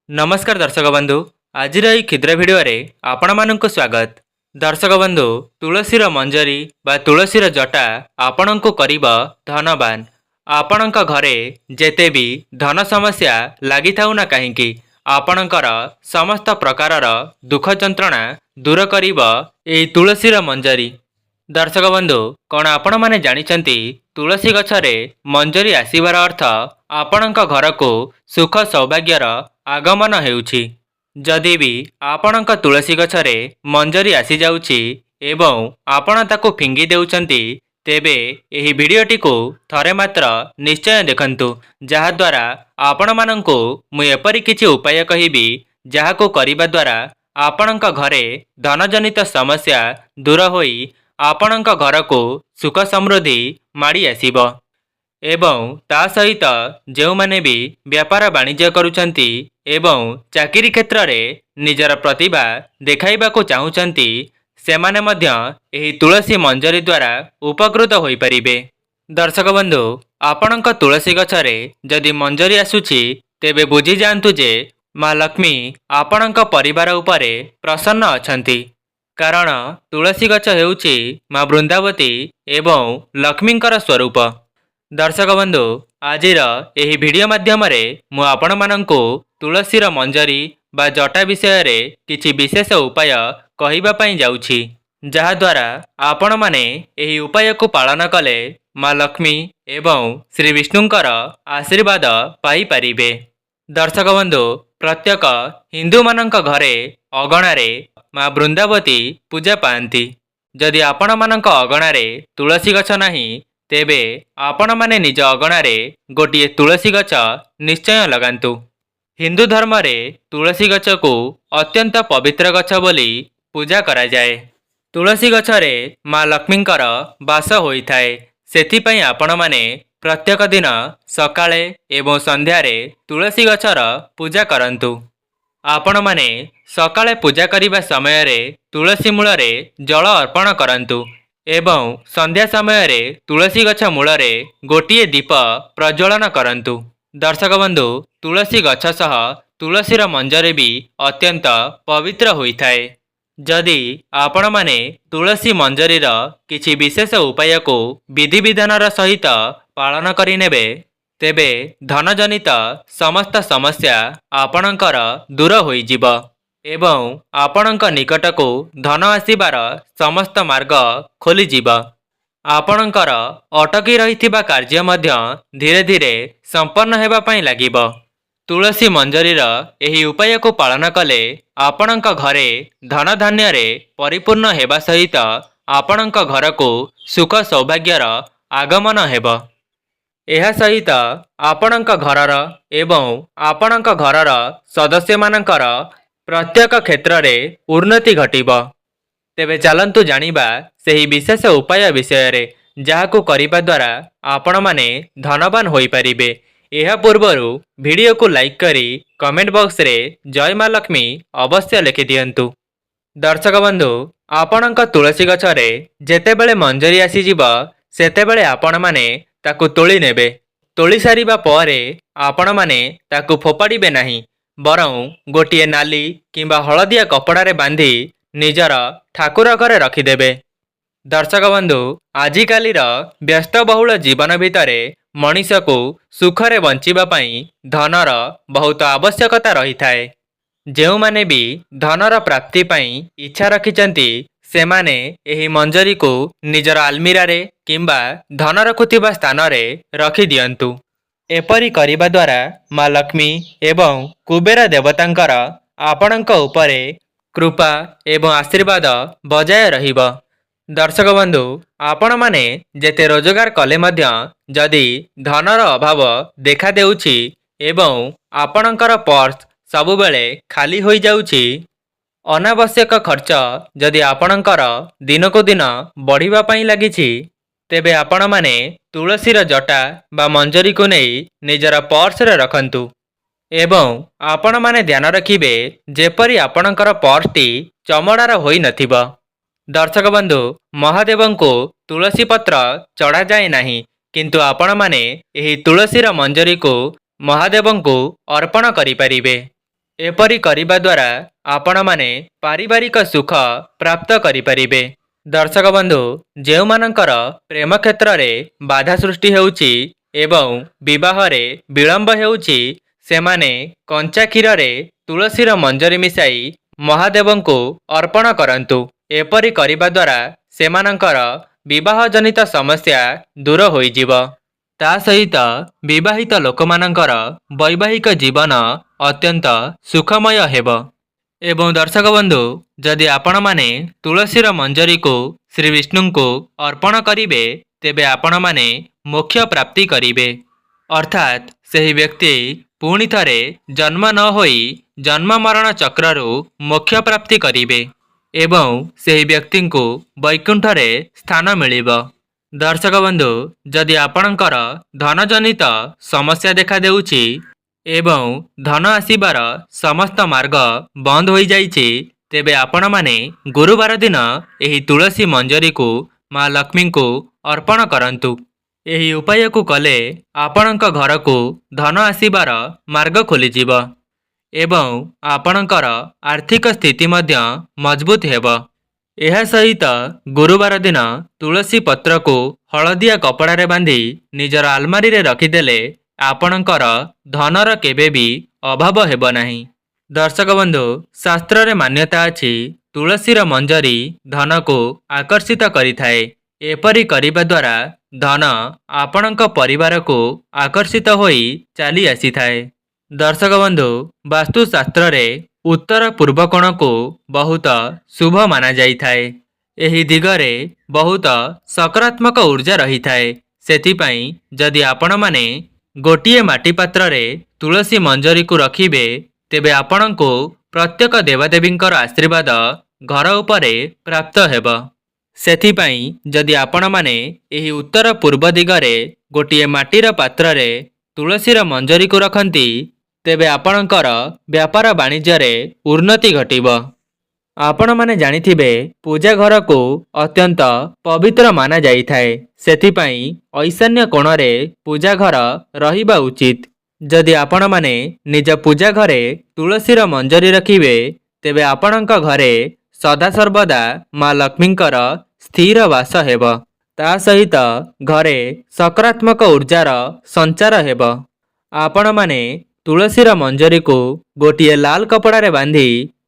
नमस्कार दर्शक बंधु आज क्षुद्र भिडियो आपण मानक स्वागत। दर्शक बंधु तुलसीर मंजरी बा तुलसीर जटा आपण को करिब धनवान। आपणक घरे जेते भी धन समस्या लगी थाउ ना कहीं आपणकर समस्त प्रकारर दुख जंत्रणा दूर करिब एई तुलसीर मंजरी। दर्शक बंधु कौन आपण माने जानिचंती तुलसी गछरे मंजरी आसीबार अर्थ आपणक घर को सुख सौभाग्यर आगमन हेउछि। जदि भी आपणक तुलसी गछरे मंजरी आसी जाउछि एवं आपण ताकू फिंगी देउचंती तेबे एही भिडियोटी को थरे मात्र निश्चय देखंतु, जहा द्वारा आपण मानंकु मु एपरि किछि उपाय कहिबी जाहाको करिबा द्वारा आपणक घरे धनजनित समस्या दूर होई आपणक घर को सुख समृद्धि माड़ी आसीबो। एवं ता सहित जो माने भी व्यापार वाणिज्य करुचंती एवं चाकरी क्षेत्र में निजर प्रतिभा देखाइबाको चाहुचंती सेमाने मध्य एही तुलसी मंजरी द्वारा उपकृत होई परिबे। दर्शक बंधु आपणक तुलसी गछरे जदि मंजरी आसुछि तेबे बुझी जांतु जे माँ लक्ष्मी आपणक परिवार उपरे प्रसन्न अछंती, कारण तुलसी गछ हेउछि माँ वृंदावती एवं लक्ष्मींकर स्वरूप। दर्शक बंधु आजिर एही भिडियो माध्यम मु आपण मानंकु तुलसीर मंजरी बा जटा विषय रे किछि विशेष उपाय कहिबा पई जाउछि, जहा द्वारा आपण माने एही उपाय को पालन कले माँ लक्ष्मी एवं श्री विष्णुंकर आशीर्वाद पाई परिबे। दर्शक बंधु प्रत्येक हिंदू मानंक घरे अगणारे माँ वृंदावती पूजा पाती। जदि आपण मानंक अगणारे तुलसी गछ नाही तेबे आपण माने निज अगणारे गोटिए तुलसी गछ निश्चय लगांतु। हिंदू धर्म रे तुलसी गछ को अत्यंत पवित्र गछ बोली पूजा करा जाए। तुलसी गछरे माँ लक्ष्मींकर वास होइथाए, सेथिपई आपण माने प्रत्येक दिन सकाळे एवं संध्यारे तुलसी गछर पूजा करंतु। आपण माने सकाळे पूजा करिबा समय रे तुलसी मूलरे जल अर्पण करंतु एवं संध्या समय रे तुलसी गछ मूलरे गोटिए दीप प्रज्वलन करंतु। दर्शक बंधु तुलसी गछ सह तुलसीर मंजरी भी अत्यंत पवित्र होइथाए। जदि आपण माने तुलसी मंजरीर किछि विशेष उपाय को विधि विधानर सहित पालन करि नेबे तेबे धनजनित समस्त समस्या आपणकर दूर होइजिब एवं आपणक निकट को धन आसीबार समस्त मार्ग खोलीजिब। आपणकर अटकी रहिथिबा कार्य मध्य धीरे धीरे संपन्न हेबा पई लागिब। तुलसी मंजरीर एही उपाय को पालन कले आपणक घरे धन धान्य रे परिपूर्ण हेबा सहित आपणक घर को सुख सौभाग्यर आगमन हेब। एहा सहित आपणक घरर एवं आपणक घरर सदस्य मानकर प्रत्येक क्षेत्र रे उन्नति घटिब। तेबे चलंतु जानिबा सेही विशेष उपाय विषय रे जाहाको करिबा द्वारा आपण माने धनवान होई परिबे। एहा पूर्वरु वीडियो को लाइक करी कमेंट बॉक्स रे जय माँ लक्ष्मी अवश्य लिखि दियंतु। दर्शक बंधु आपणक तुलसी गछरे जेतेबेले मंजरी आसी जिवो सेतेबेले आपण माने ताकू तोली नेबे। तोली सारिबा परे आपण माने ताकू फोपाड़ीबे नाही, बरं गोटिए नाली किंबा हलदिया कपड़ारे बांधी निजर ठाकुर घरे रखिदेबे। दर्शक बंधु आजिकालीर व्यस्तबहुल जीवन भितरे मनीष को सुखरे बंचिबा पई धनर बहुत आवश्यकता रही थाए। जो माने भी धनर प्राप्ति पई इच्छा रखिचंती सेमाने एही मंजरी को निजर आलमीरा रे किंबा धन रखुथिबा स्थान रे रखि दियंतु। एपरि करिबा द्वारा माँ लक्ष्मी एवं कुबेर देवतांकर आपणक उपरे कृपा एवं आशीर्वाद बजाय रहिब। दर्शक बंधु आपण माने जेते रोजगार कले मध्य जदि धनर अभाव देखा देउछि एवं आपणकर पर्स सबुबेले खाली होई जाउछि, अनावश्यक खर्च जदि आपणकर दिनकु दिन बढ़िबा पई लागिछि तेबे आपण माने तुलसीर जटा बा मंजरी को नहीं निजर पर्स रे रखंतु एवं आपण माने ध्यान रखिबे जेपरि आपणकर पर्सटी चमड़ार होई नथिबो। दर्शक बंधु महादेव को तुलसी पत्र चढ़ा जाए नहीं, किंतु आपण माने एही तुलसीर मंजरी को महादेव को अर्पण करि परिबे एपरि करिबा द्वारा आपणमाने पारिवारिक सुख प्राप्त करिपारिबे। दर्शक बंधु, जेउमानंकर प्रेम क्षेत्र में बाधा सृष्टि हेउची एवं विवाह रे विलंब हेउची, सेमाने कंचा क्षीर रे तुलसीर मंजरी मिसाई महादेवंकु अर्पण करंतु। एपरि करिबा द्वारा सेमानंकर विवाह जनित समस्या दूर होइजिब। ता सहित विवाहित लोकमानंकर वैवाहिक जीवन अत्यंत सुखमय हेब। एवं दर्शक बंधु, जदि आपण माने तुलसीर मंजरी को श्री विष्णु को अर्पण करिवे, तेबे आपण माने मोक्ष प्राप्ति करिवे। अर्थात सही व्यक्ति पुणी थरे जन्म न होई जन्म मरण चक्ररु मोक्ष प्राप्ति करिवे एवं सही व्यक्ति को वैकुंठ रे स्थान मिलिब। दर्शक बंधु, जदि आपणकर धन जनित समस्या देखा देउची एवं धन आसीबार समस्त मार्ग बंद हो जाइछि, तेबे आपण माने गुरुवार दिन एही तुलसी मंजरी को माँ लक्ष्मी को अर्पण करंतु। एही उपाय को कले आपणक घर को धन आसीबार मार्ग खोलिजिब एवं आपणकर आर्थिक स्थिति मध्य मजबूत हेब। एहा सहित गुरुवार दिन तुलसी पत्र को हलदिया कपड़ा रे बांधी निजर आलमारी रे रखिदेले आपणकर धनर केबे भी अभाव हेब नाही। दर्शक बंधु, शास्त्र रे मान्यता अछि तुलसीर मंजरी धन को आकर्षित करिथाए। एपरि करिबा द्वारा धन आपणक परिवार को आकर्षित होई चली आसीथाए। दर्शक बंधु, वास्तुशास्त्र रे उत्तर पूर्व कोण को बहुत शुभ माना जाइथाए। एही दिगरे बहुत सकारात्मक ऊर्जा रही थाए। सेथिपाई जदि आपण माने गोटिए माटी पात्र रे तुलसी मंजरी को रखिबे, तेबे आपण को प्रत्येक देवदेवींकर आशीर्वाद घर उपरे प्राप्त हेब। सेथिपाई जदि आपण माने एही उत्तर पूर्व दिगरे गोटिए माटीर पात्र रे तुलसीर मंजरी को रखंती, तेबे आपणकर व्यापार वाणिज्य रे उन्नति घटिब। आपण माने जानिथिबे पूजा घर को अत्यंत पवित्र माना जाइथाए। सेथिपाई ईशान्य कोण रे पूजा घर रहिबा उचित। जदि आपण माने निज पूजा घरे तुलसीर मंजरी रखिबे, तेबे आपणक घरे सदा सर्वदा माँ लक्ष्मींकर स्थिर वास हेब। ता सहित घरे सकारात्मक ऊर्जार संचार हेब। आपण माने तुलसीर मंजरी को गोटिए लाल कपड़ा रे बांधी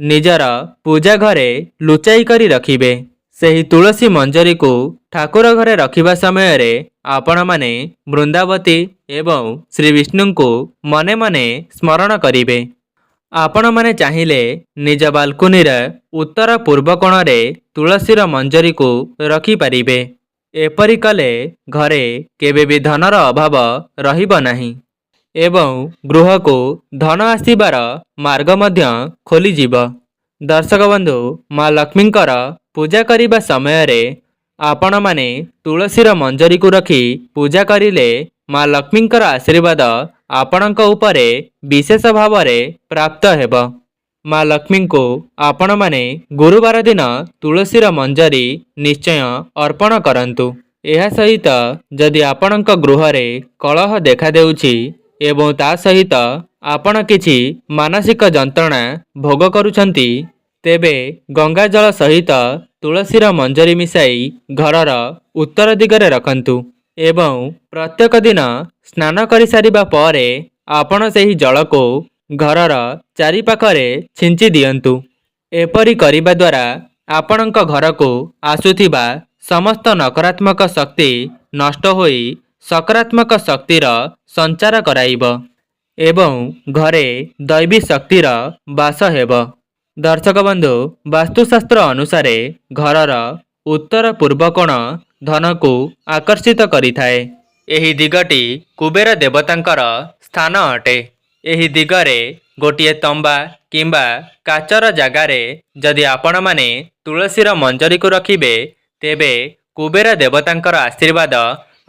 निजर पूजा घरे लुचाई करी रखिबे। सेही तुलसी मंजरी को ठाकुर घरे रखिबा समय रे आपण माने वृंदावती एवं श्री विष्णु को मने मने स्मरण करिवे। आपण माने चाहिले निज बालकुनी रे उत्तर पूर्व कोण रे तुलसीर मंजरी को रखि पारिबे। एपरि कले घरे केबे भी धनर अभाव रहिब नाही एवं गृह को धन आसीबार मार्ग मध्य खोली जीव। दर्शक बंधु, माँ लक्ष्मींकर पूजा करिबा समय रे आपण माने तुलसीर मंजरी को रखी पूजा करिले माँ लक्ष्मींकर आशीर्वाद आपणक उपरे विशेष भाव रे प्राप्त हेब। माँ लक्ष्मी को आपण माने गुरुवार दिन तुलसीर मंजरी निश्चय अर्पण करंतु। एहा सहित जदि आपणक गृह रे कलह देखा देउछि एवं ता सहित आपण किछि मानसिक जंत्रणा भोग करुछंती, तेबे गंगा जल सहित तुलसीर मंजरी मिसाई घरर उत्तर दिगरे रखंतु एवं प्रत्येक दिन स्नान करि सारिबा परे आपण सेही जल को घरर चारि पाखरे छिंची दियंतु। एपरि करिबा द्वारा आपणक घर को आसुथिबा समस्त नकारात्मक शक्ति नष्ट होई सकारात्मक शक्तिर संचार कराइब एवं घरे दैवी शक्तिर वास हेब। दर्शक बंधु, वास्तुशास्त्र अनुसारे घरर उत्तर पूर्व कोण धन को आकर्षित करिथाए। एही दिगटी कुबेर देवतांकर स्थान अटे। एही दिगरे गोटिए तंबा किंबा काचर जगारे जदि आपण माने तुलसीर मंजरी को रखिबे, तेबे कुबेर देवतांकर आशीर्वाद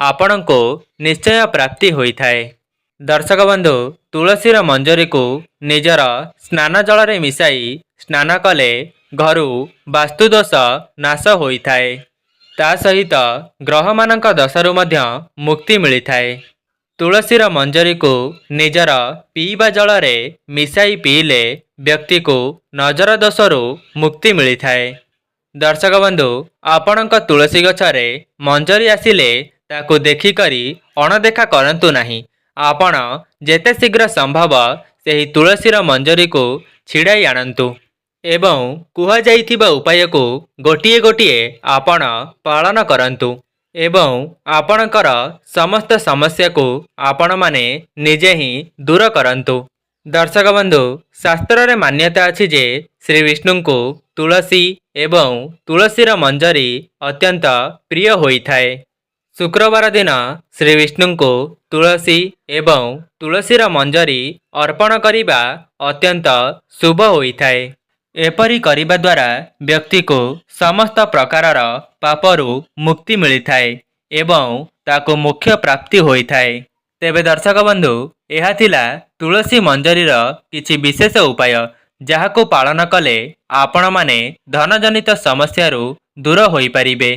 आपण को निश्चय प्राप्ति होइथाए। दर्शक बंधु, तुलसीर मंजरी को निजर स्नान जल रे मिसाई स्नान कले घरु वास्तुदोष नाश होइथाए। ता सहित ग्रह मानक दशारु मध्य मुक्ति मिलिथाए। तुलसीर मंजरी को निजर पीवा जल रे मिसाई पीले ବ୍ୟକ୍ତି को नजर दोषरू मुक्ति मिलता है। दर्शक बंधु आपणक तुलसी गछरे मंजरी आसिले ताकू देखिकरी अणदेखा करंतु नहीं। आपण जेते शीघ्र संभव सेही तुलसीर मंजरी को छिड़ाई आणंतु एवं कुहाଯାଇଥିବା उपाय को गोटिए गोटिए आपण पालन करंतु एवं आपणकर समस्त समस्या को आपण माने निजे ही दूर करंतु। दर्शक बंधु शास्त्र रे मान्यता अछि जे श्री विष्णु को तुलसी एवं तुलसीर मंजरी अत्यंत प्रिय होइथाए। शुक्रवार दिन श्री विष्णु को तुलसी एवं तुलसीर मंजरी अर्पण करिबा अत्यंत शुभ होइथाए। एपरी करिबा द्वारा व्यक्ति को समस्त प्रकारर पापरू मुक्ति मिलिथाए एवं ताको मोक्ष प्राप्ति होइथाए। तेबे दर्शक बंधु यह थिला तुलसी मंजरीर किछि विशेष उपाय जहाको पालन कले आपण माने धनजनित समस्यारू दूर होई परिबे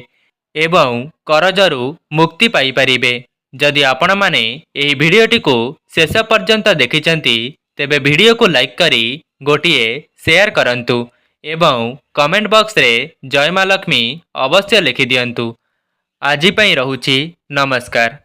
एवं करजरू मुक्ति पाई परिबे। जदि आपण माने एही भिडियोटी को शेष पर्यंत देखिचंती तेबे भिडियो को लाइक करी गोटिए शेयर करंतु एवं कमेंट बॉक्स रे जय मां लक्ष्मी अवश्य लिखि दियंतु। आजि पई रहुछि नमस्कार।